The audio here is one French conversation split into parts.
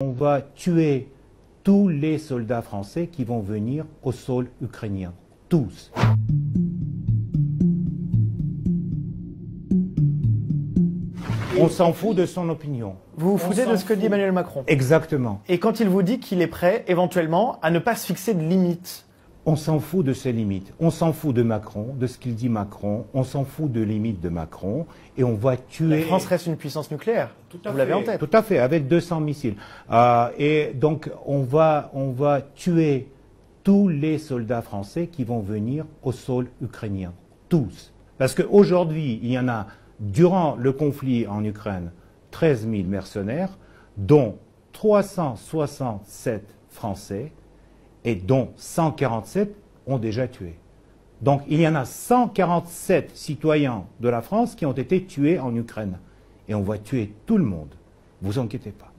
On va tuer tous les soldats français qui vont venir au sol ukrainien. Tous. On s'en fout de son opinion. Vous vous foutez de ce que dit Emmanuel Macron. Exactement. Et quand il vous dit qu'il est prêt, éventuellement, à ne pas se fixer de limites. On s'en fout de ses limites. On s'en fout de Macron, de ce qu'il dit Macron. On s'en fout de limites de Macron. Et on va tuer... La France reste une puissance nucléaire. Vous l'avez en tête. Tout à fait, avec 200 missiles. Et donc, on va tuer tous les soldats français qui vont venir au sol ukrainien. Tous. Parce qu'aujourd'hui, il y en a, durant le conflit en Ukraine, 13 000 mercenaires, dont 367 Français, et dont 147 ont déjà tué. Donc il y en a 147 citoyens de la France qui ont été tués en Ukraine. Et on va tuer tout le monde. Vous inquiétez pas.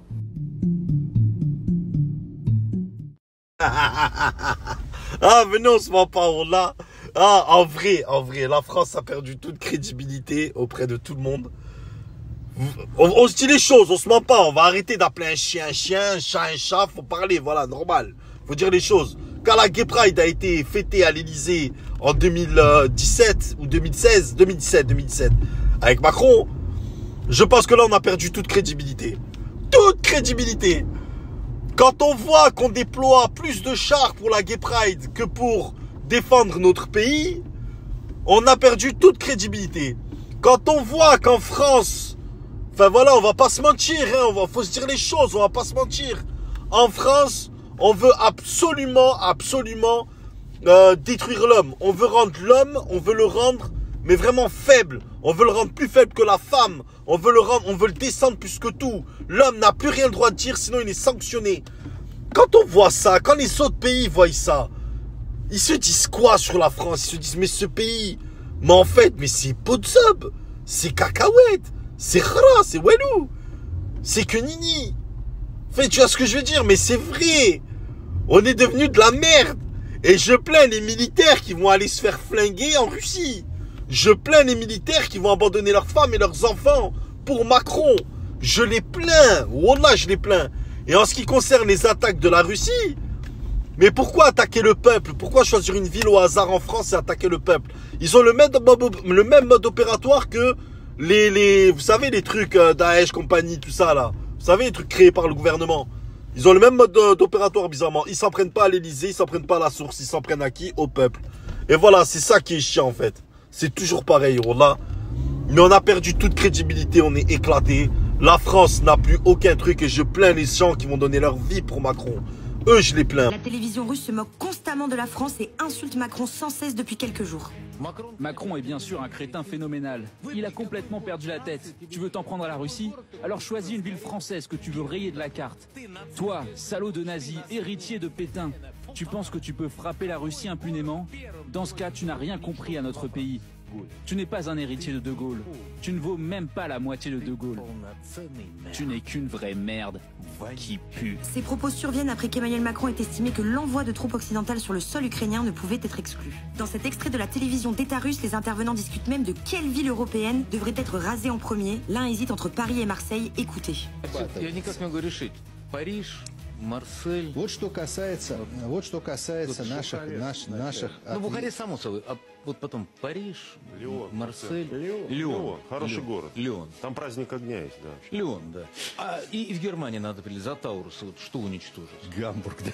Ah, mais non, on se ment pas, on l'a. Ah, en vrai, la France a perdu toute crédibilité auprès de tout le monde. On se dit les choses, on se ment pas. On va arrêter d'appeler un chien, un chat, faut parler, voilà, normal. Faut dire les choses. Quand la Gay Pride a été fêtée à l'Elysée en 2017 ou 2017, avec Macron, je pense que là, on a perdu toute crédibilité. Toute crédibilité. Quand on voit qu'on déploie plus de chars pour la Gay Pride que pour défendre notre pays, on a perdu toute crédibilité. Quand on voit qu'en France, enfin voilà, on va pas se mentir, hein, faut se dire les choses, on va pas se mentir. En France, on veut absolument détruire l'homme. On veut rendre l'homme, on veut le rendre, mais vraiment faible. On veut le rendre plus faible que la femme. On veut le descendre plus que tout. L'homme n'a plus rien le droit de dire, sinon il est sanctionné. Quand on voit ça, quand les autres pays voient ça, ils se disent quoi sur la France? Ils se disent, mais ce pays, mais en fait, mais c'est Podzub, c'est cacahuète, c'est Khra, c'est Welou, c'est que Nini. Fait, tu vois ce que je veux dire? Mais c'est vrai. On est devenu de la merde. Et je plains les militaires qui vont aller se faire flinguer en Russie. Je plains les militaires qui vont abandonner leurs femmes et leurs enfants pour Macron. Je les plains. Wallah, je les plains. Et en ce qui concerne les attaques de la Russie, mais pourquoi attaquer le peuple? Pourquoi choisir une ville au hasard en France et attaquer le peuple? Ils ont le même mode opératoire que vous savez, les trucs Daesh, compagnie, tout ça là. Vous savez, les trucs créés par le gouvernement. Ils ont le même mode d'opératoire, bizarrement. Ils s'en prennent pas à l'Elysée, ils s'en prennent pas à la source. Ils s'en prennent à qui? Au peuple. Et voilà, c'est ça qui est chiant, en fait. C'est toujours pareil, là. Mais on a perdu toute crédibilité, on est éclaté. La France n'a plus aucun truc et je plains les gens qui vont donner leur vie pour Macron. Eux, je les plains. La télévision russe se moque constamment de la France et insulte Macron sans cesse depuis quelques jours. Macron est bien sûr un crétin phénoménal. Il a complètement perdu la tête. Tu veux t'en prendre à la Russie? Alors choisis une ville française que tu veux rayer de la carte. Toi, salaud de nazi, héritier de Pétain, tu penses que tu peux frapper la Russie impunément? Dans ce cas, tu n'as rien compris à notre pays. Tu n'es pas un héritier de De Gaulle. Tu ne vaux même pas la moitié de De Gaulle. Tu n'es qu'une vraie merde qui pue. Ces propos surviennent après qu'Emmanuel Macron ait estimé que l'envoi de troupes occidentales sur le sol ukrainien ne pouvait être exclu. Dans cet extrait de la télévision d'État russe, les intervenants discutent même de quelle ville européenne devrait être rasée en premier. L'un hésite entre Paris et Marseille. Écoutez. Марсель. Вот что касается наших. Ну, Бухарест само собой, а вот потом Париж, Лион, Марсель, Лион, хороший город. Лион. Там праздник огня есть, да. Лион, да. И в Германии надо за Таурус, вот что уничтожить? Гамбург, да.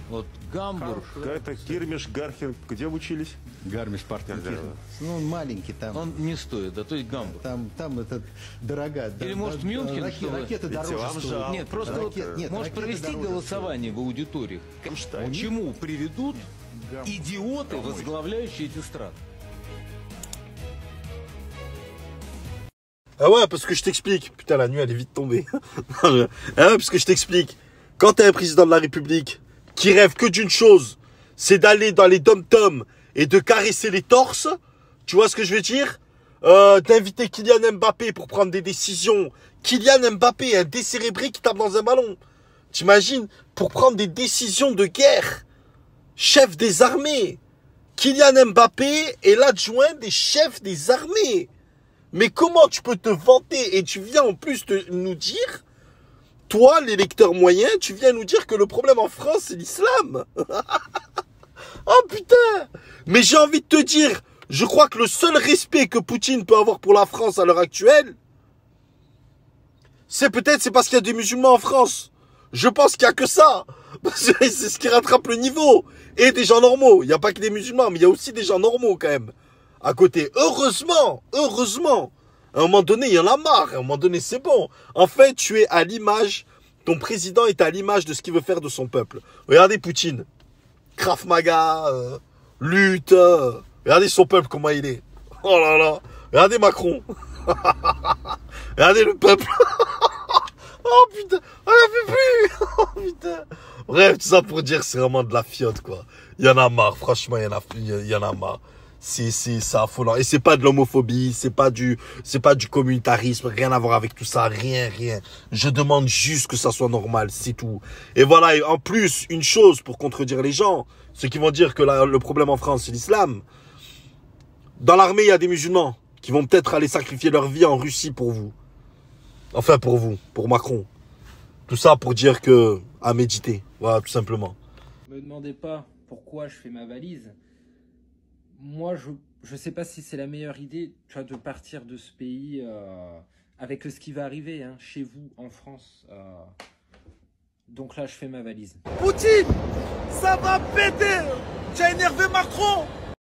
Вот Гамбург. Какая-то Кирмиш, Гархен, где вы учились? Гармиш-Партенкирchen. Ну, он маленький там. Он не стоит, да, то есть Гамбург. Там это дорого. Или может Мюнхен, ракеты дороже стоят. Нет, просто может провести голосование в аудиториях. К чему приведут идиоты, возглавляющие эти страны? Ah ouais, parce que je t'explique. Putain, la nuit, elle est vite tombée. Ah ouais, parce que je t'explique. Quand t'es un président de la République qui rêve que d'une chose, c'est d'aller dans les dom-toms et de caresser les torses, tu vois ce que je veux dire? D'inviter Kylian Mbappé pour prendre des décisions. Kylian Mbappé, un décérébré qui tape dans un ballon. T'imagines? Pour prendre des décisions de guerre. Chef des armées. Kylian Mbappé est l'adjoint des chefs des armées. Mais comment tu peux te vanter et tu viens en plus de nous dire toi, l'électeur moyen, tu viens nous dire que le problème en France, c'est l'islam. Oh putain! Mais j'ai envie de te dire, je crois que le seul respect que Poutine peut avoir pour la France à l'heure actuelle, c'est parce qu'il y a des musulmans en France. Je pense qu'il n'y a que ça. C'est ce qui rattrape le niveau. Et des gens normaux. Il n'y a pas que des musulmans, mais il y a aussi des gens normaux quand même. À côté. Heureusement. Heureusement. À un moment donné, il y en a marre. À un moment donné, c'est bon. En fait, tu es à l'image. Ton président est à l'image de ce qu'il veut faire de son peuple. Regardez Poutine. Krav Maga. Lutte. Regardez son peuple, comment il est. Oh là là. Regardez Macron. Regardez le peuple. Oh putain, on n'en fait plus. Oh putain. Bref, tout ça pour dire c'est vraiment de la fiotte, quoi. Il y en a marre, franchement, il y en a marre. C'est affolant. Et c'est pas de l'homophobie, c'est pas du communautarisme, rien à voir avec tout ça, rien. Je demande juste que ça soit normal, c'est tout. Et voilà, et en plus, une chose pour contredire les gens, ceux qui vont dire que le problème en France, c'est l'islam. Dans l'armée, il y a des musulmans qui vont peut-être aller sacrifier leur vie en Russie pour vous. Enfin, pour vous, pour Macron. Tout ça pour dire que, à méditer. Voilà, tout simplement. Ne me demandez pas pourquoi je fais ma valise. Moi, je sais pas si c'est la meilleure idée, tu vois, de partir de ce pays avec ce qui va arriver, hein, chez vous, en France. Donc là, je fais ma valise. Poutine, ça va péter. Tu as énervé Macron.